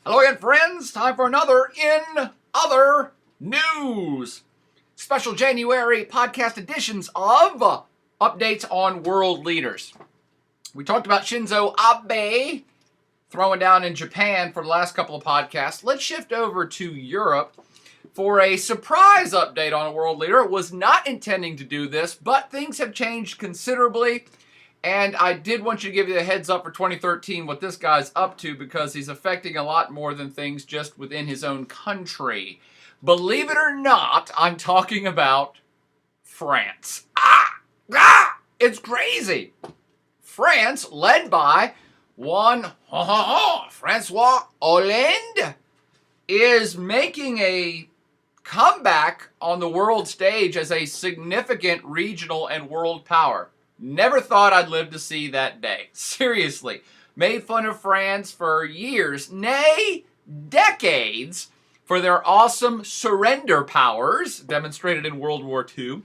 Hello again, friends. Time for another In Other News. Special January podcast editions of Updates on World Leaders. We talked about Shinzo Abe throwing down in Japan for the last couple of podcasts. Let's shift over to Europe for a surprise update on a world leader. Was not intending to do this, but things have changed considerably. And I did want you to give you a heads up for 2013 what this guy's up to, because he's affecting a lot more than things just within his own country. Believe it or not, I'm talking about France. It's crazy. France, led by one François Hollande, is making a comeback on the world stage as a significant regional and world power. Never thought I'd live to see that day. Seriously. Made fun of France for years, nay, decades, for their awesome surrender powers demonstrated in World War II.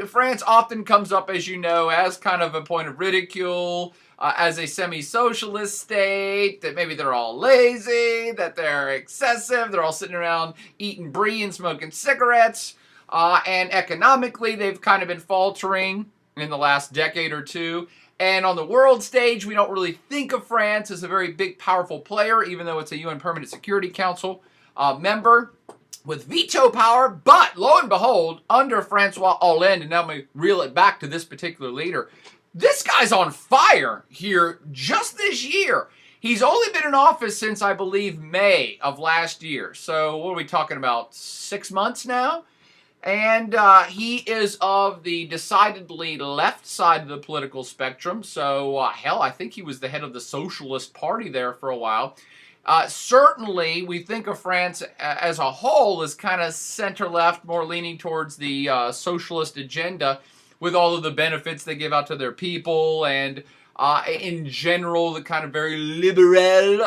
France often comes up, as you know, as kind of a point of ridicule, as a semi-socialist state, that maybe they're all lazy, that they're excessive, they're all sitting around eating brie and smoking cigarettes. And economically, they've kind of been faltering in the last decade or two. And on the world stage, we don't really think of France as a very big, powerful player, even though it's a UN Permanent Security Council member with veto power. But lo and behold, under François Hollande, and now let me reel it back to this particular leader, this guy's on fire here just this year. He's only been in office since, I believe, May of last year. So what are we talking about, 6 months now? And he is of the decidedly left side of the political spectrum. So, hell, I think he was the head of the Socialist Party there for a while. Certainly, we think of France as a whole as kind of center-left, more leaning towards the socialist agenda, with all of the benefits they give out to their people, and in general, the kind of very liberal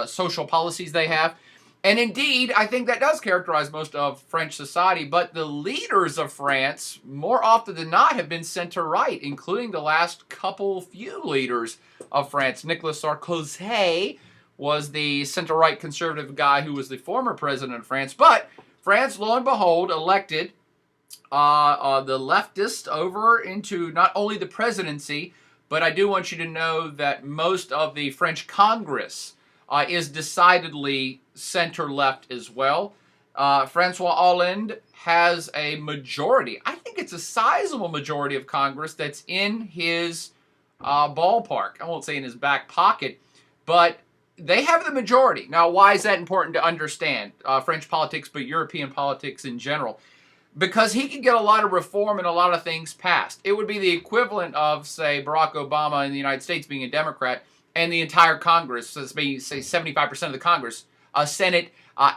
social policies they have. And indeed, I think that does characterize most of French society, but the leaders of France, more often than not, have been center-right, including the last few leaders of France. Nicolas Sarkozy was the center-right conservative guy who was the former president of France, but France, lo and behold, elected the leftist over into not only the presidency, but I do want you to know that most of the French Congress is decidedly center-left as well. François Hollande has a majority. I think it's a sizable majority of Congress that's in his ballpark. I won't say in his back pocket, but they have the majority. Now, why is that important to understand? French politics, but European politics in general. Because he can get a lot of reform and a lot of things passed. It would be the equivalent of, say, Barack Obama in the United States being a Democrat, and the entire Congress, so say 75% of the Congress, Senate,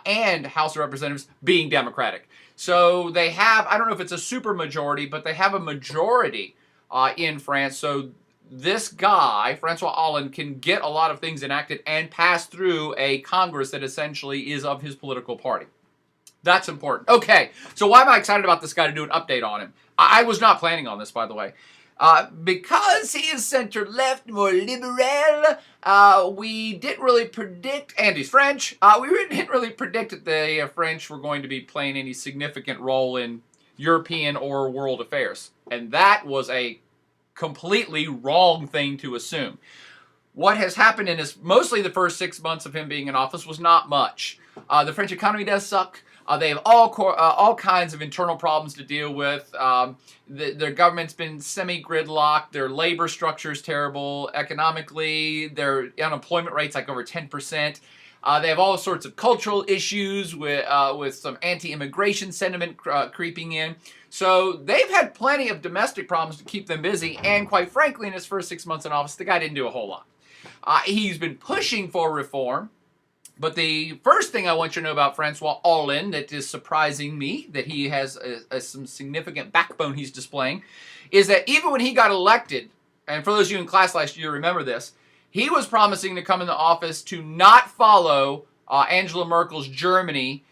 and House of Representatives being Democratic. So they have, I don't know if it's a super majority, but they have a majority in France. So this guy, François Hollande, can get a lot of things enacted and pass through a Congress that essentially is of his political party. That's important. Okay, so why am I excited about this guy to do an update on him? I was not planning on this, by the way. Because he is center-left, more liberal, we didn't really predict, and he's French, we didn't really predict that the French were going to be playing any significant role in European or world affairs. And that was a completely wrong thing to assume. What has happened in mostly the first 6 months of him being in office was not much. The French economy does suck. They have all kinds of internal problems to deal with. Their government's been semi-gridlocked. Their labor structure is terrible. Economically, their unemployment rate's like over 10%. They have all sorts of cultural issues with some anti-immigration sentiment creeping in. So they've had plenty of domestic problems to keep them busy. And quite frankly, in his first 6 months in office, the guy didn't do a whole lot. He's been pushing for reform. But the first thing I want you to know about François Hollande that is surprising me, that he has some significant backbone he's displaying, is that even when he got elected, and for those of you in class last year remember this, he was promising to come into office to not follow Angela Merkel's Germany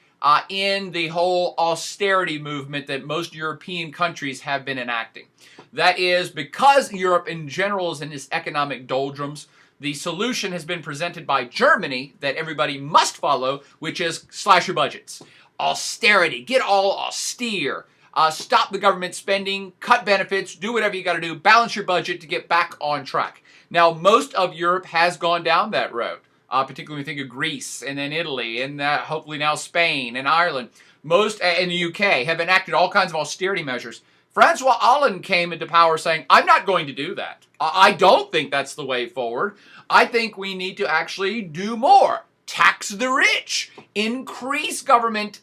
in the whole austerity movement that most European countries have been enacting. That is, because Europe in general is in its economic doldrums, the solution has been presented by Germany that everybody must follow, which is slash your budgets. Austerity. Get all austere. Stop the government spending, cut benefits, do whatever you got to do, balance your budget to get back on track. Now, most of Europe has gone down that road, particularly when you think of Greece and then Italy and hopefully now Spain and Ireland. Most, and the UK, have enacted all kinds of austerity measures. François Hollande came into power saying, I'm not going to do that. I don't think that's the way forward. I think we need to actually do more. Tax the rich, increase government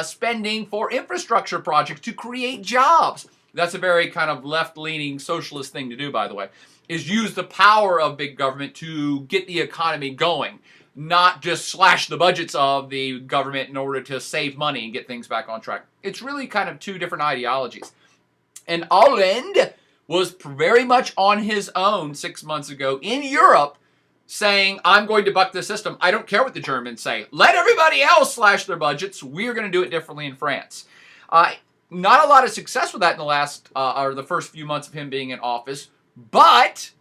spending for infrastructure projects to create jobs. That's a very kind of left-leaning socialist thing to do, by the way, is use the power of big government to get the economy going, not just slash the budgets of the government in order to save money and get things back on track. It's really kind of two different ideologies. And Hollande was very much on his own 6 months ago in Europe, saying, I'm going to buck the system. I don't care what the Germans say. Let everybody else slash their budgets. We're going to do it differently in France. Not a lot of success with that in the last, or the first few months of him being in office. But,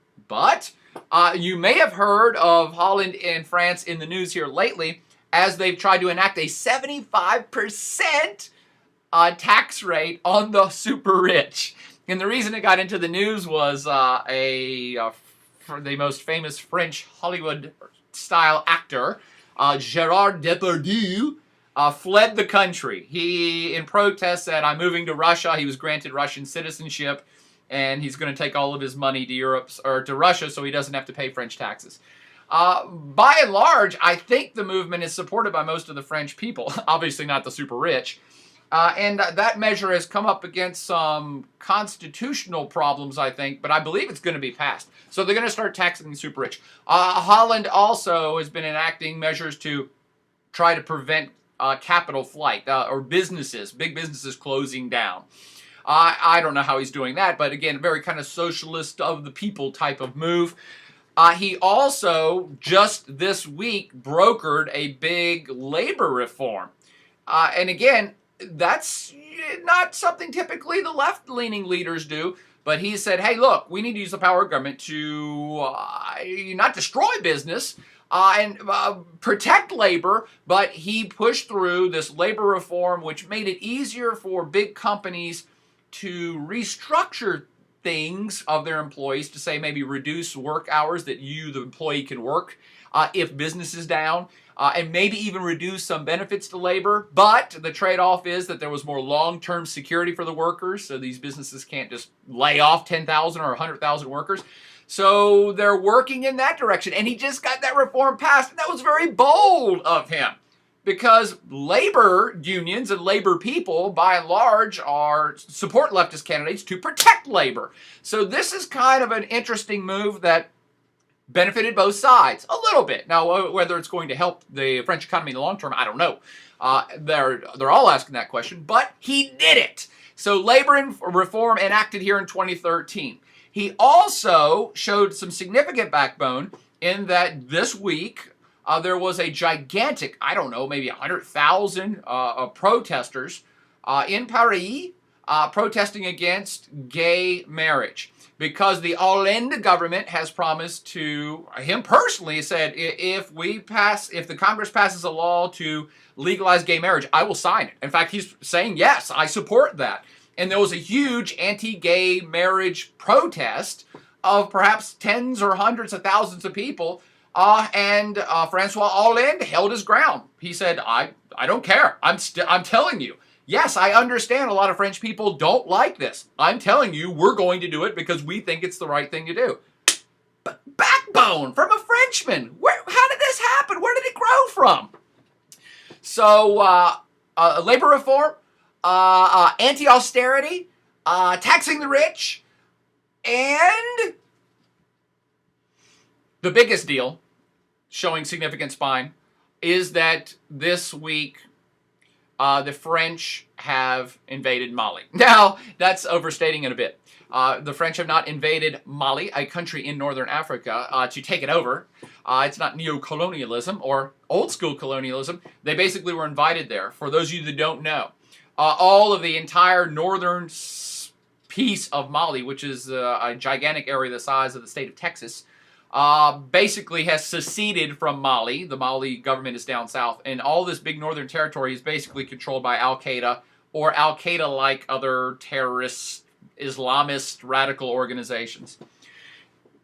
you may have heard of Holland and France in the news here lately as they've tried to enact a 75% tax rate on the super rich. And the reason it got into the news was for the most famous French Hollywood-style actor, Gérard Depardieu, fled the country. He, in protest, said, I'm moving to Russia. He was granted Russian citizenship, and he's going to take all of his money to Europe or to Russia so he doesn't have to pay French taxes. By and large, I think the movement is supported by most of the French people, obviously not the super rich. And that measure has come up against some constitutional problems, I think, but I believe it's going to be passed. So they're going to start taxing the super rich. Holland also has been enacting measures to try to prevent capital flight or businesses, big businesses closing down. I don't know how he's doing that, but again, very kind of socialist of the people type of move. He also, just this week, brokered a big labor reform. And again, that's not something typically the left-leaning leaders do, but he said, hey, look, we need to use the power of government to not destroy business and protect labor, but he pushed through this labor reform, which made it easier for big companies to restructure things of their employees to say maybe reduce work hours that you, the employee, can work if business is down. And maybe even reduce some benefits to labor. But the trade-off is that there was more long-term security for the workers, so these businesses can't just lay off 10,000 or 100,000 workers. So they're working in that direction. And he just got that reform passed, and that was very bold of him. Because labor unions and labor people, by and large, support leftist candidates to protect labor. So this is kind of an interesting move that benefited both sides a little bit. Now, whether it's going to help the French economy in the long term, I don't know. They're all asking that question, but he did it. So labor reform enacted here in 2013. He also showed some significant backbone in that this week there was a gigantic, I don't know, maybe 100,000 protesters in Paris protesting against gay marriage. Because the Hollande government has promised to, him personally said, if the Congress passes a law to legalize gay marriage, I will sign it. In fact, he's saying, yes, I support that. And there was a huge anti-gay marriage protest of perhaps tens or hundreds of thousands of people. And François Hollande held his ground. He said, I don't care. I'm telling you. Yes, I understand a lot of French people don't like this. I'm telling you, we're going to do it because we think it's the right thing to do. But backbone from a Frenchman. How did this happen? Where did it grow from? So, labor reform, anti-austerity, taxing the rich, and the biggest deal, showing significant spine, is that this week the French have invaded Mali. Now, that's overstating it a bit. The French have not invaded Mali, a country in northern Africa, to take it over. It's not neo-colonialism or old-school colonialism. They basically were invited there. For those of you that don't know, all of the entire northern piece of Mali, which is a gigantic area the size of the state of Texas, basically has seceded from Mali. The Mali government is down south, and all this big northern territory is basically controlled by Al-Qaeda or Al-Qaeda-like other terrorist, Islamist, radical organizations.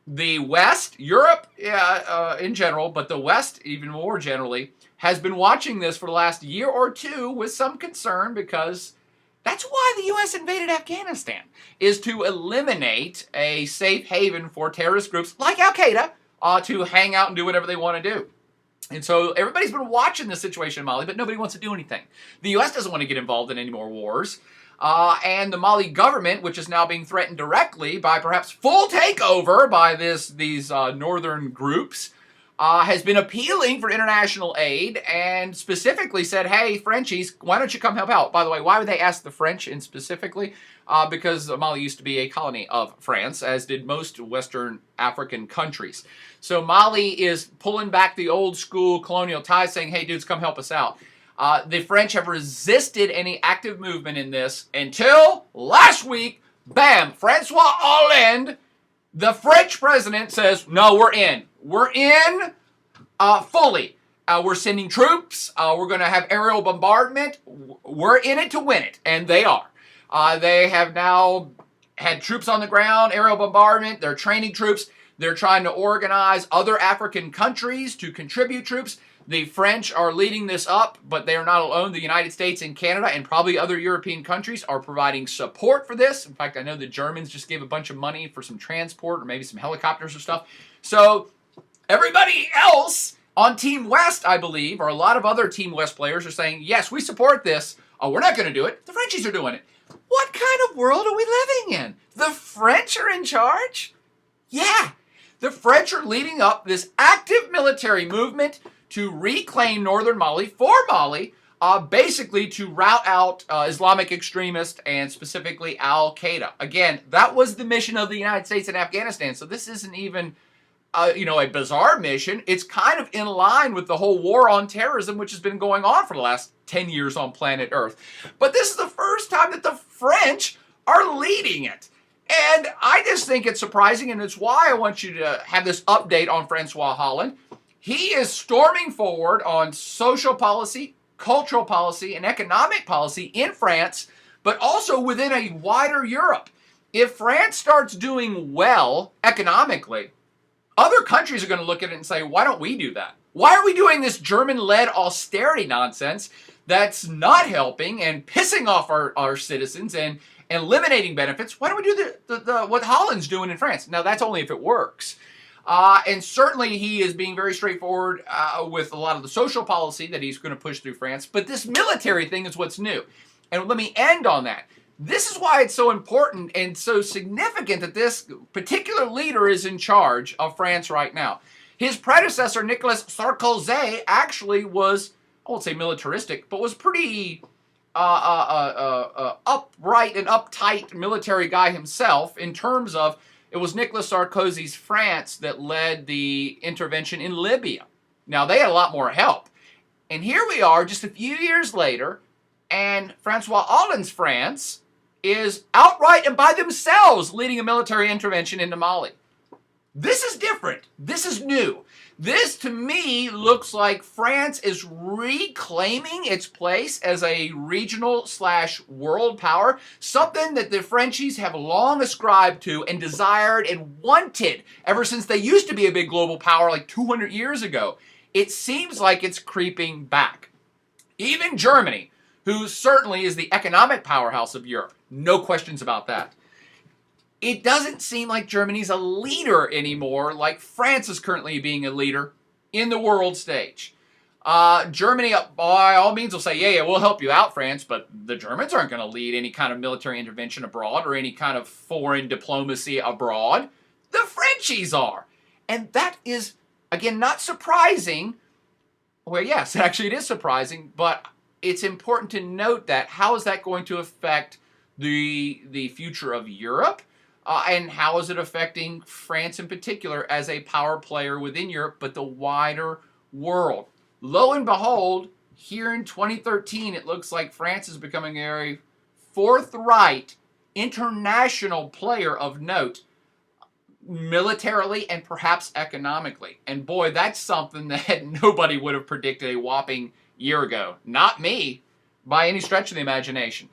The West, Europe in general, but the West even more generally, has been watching this for the last year or two with some concern, because that's why the U.S. invaded Afghanistan, is to eliminate a safe haven for terrorist groups like Al-Qaeda to hang out and do whatever they want to do. And so everybody's been watching this situation in Mali, but nobody wants to do anything. The U.S. doesn't want to get involved in any more wars. And the Mali government, which is now being threatened directly by perhaps full takeover by these northern groups, has been appealing for international aid and specifically said, hey, Frenchies, why don't you come help out? By the way, why would they ask the French in specifically? Because Mali used to be a colony of France, as did most Western African countries. So Mali is pulling back the old school colonial ties, saying, hey, dudes, come help us out. The French have resisted any active movement in this until last week, bam, François Hollande, the French president, says, no, we're in. We're in fully. We're sending troops. We're going to have aerial bombardment. We're in it to win it. And they are. They have now had troops on the ground, aerial bombardment. They're training troops. They're trying to organize other African countries to contribute troops. The French are leading this up, but they are not alone. The United States and Canada and probably other European countries are providing support for this. In fact, I know the Germans just gave a bunch of money for some transport or maybe some helicopters or stuff. So everybody else on Team West, I believe, or a lot of other Team West players are saying, yes, we support this. Oh, we're not going to do it. The Frenchies are doing it. What kind of world are we living in? The French are in charge? Yeah. The French are leading up this active military movement to reclaim northern Mali for Mali, basically to rout out Islamic extremists and specifically Al-Qaeda. Again, that was the mission of the United States in Afghanistan, so this isn't even a bizarre mission. It's kind of in line with the whole war on terrorism, which has been going on for the last 10 years on planet Earth. But this is the first time that the French are leading it. And I just think it's surprising, and it's why I want you to have this update on François Hollande. He is storming forward on social policy, cultural policy, and economic policy in France, but also within a wider Europe. If France starts doing well economically, other countries are going to look at it and say, why don't we do that? Why are we doing this German-led austerity nonsense that's not helping and pissing off our citizens and eliminating benefits? Why don't we do what Holland's doing in France? Now, that's only if it works. And certainly he is being very straightforward with a lot of the social policy that he's going to push through France. But this military thing is what's new. And let me end on that. This is why it's so important and so significant that this particular leader is in charge of France right now. His predecessor, Nicolas Sarkozy, actually was, I won't say militaristic, but was pretty upright and uptight military guy himself, in terms of it was Nicolas Sarkozy's France that led the intervention in Libya. Now, they had a lot more help. And here we are just a few years later, and François Hollande's France is outright and by themselves leading a military intervention into Mali. This is different. This is new. This, to me, looks like France is reclaiming its place as a regional/world power, something that the Frenchies have long ascribed to and desired and wanted ever since they used to be a big global power like 200 years ago. It seems like it's creeping back. Even Germany, who certainly is the economic powerhouse of Europe, no questions about that. It doesn't seem like Germany's a leader anymore, like France is currently being a leader in the world stage. Germany, by all means, will say, yeah, we'll help you out, France, but the Germans aren't going to lead any kind of military intervention abroad or any kind of foreign diplomacy abroad. The Frenchies are. And that is, again, not surprising. Well, yes, actually it is surprising, but it's important to note that. How is that going to affect the future of Europe? And how is it affecting France in particular as a power player within Europe, but the wider world? Lo and behold, here in 2013, it looks like France is becoming a forthright international player of note. militarily and perhaps economically. And boy, that's something that nobody would have predicted a whopping year ago. Not me, by any stretch of the imagination.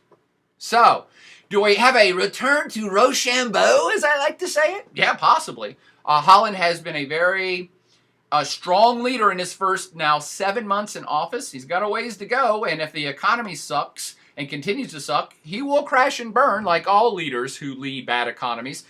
So, do we have a return to Rochambeau, as I like to say it? Yeah, possibly. Holland has been a very strong leader in his first now 7 months in office. He's got a ways to go, and if the economy sucks and continues to suck, he will crash and burn like all leaders who lead bad economies.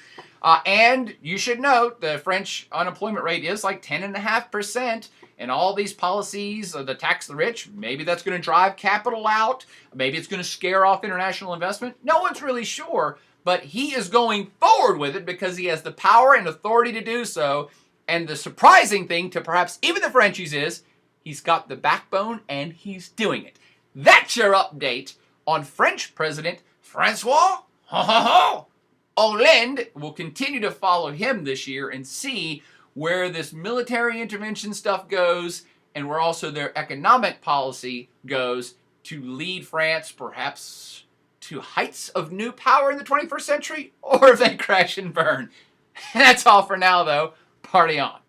And you should note the French unemployment rate is like 10.5%. And all these policies, the tax the rich, maybe that's going to drive capital out. Maybe it's going to scare off international investment. No one's really sure. But he is going forward with it because he has the power and authority to do so. And the surprising thing to perhaps even the Frenchies is he's got the backbone and he's doing it. That's your update on French President François Hollande. We'll continue to follow him this year and see where this military intervention stuff goes and where also their economic policy goes to lead France perhaps to heights of new power in the 21st century, or if they crash and burn. That's all for now, though. Party on.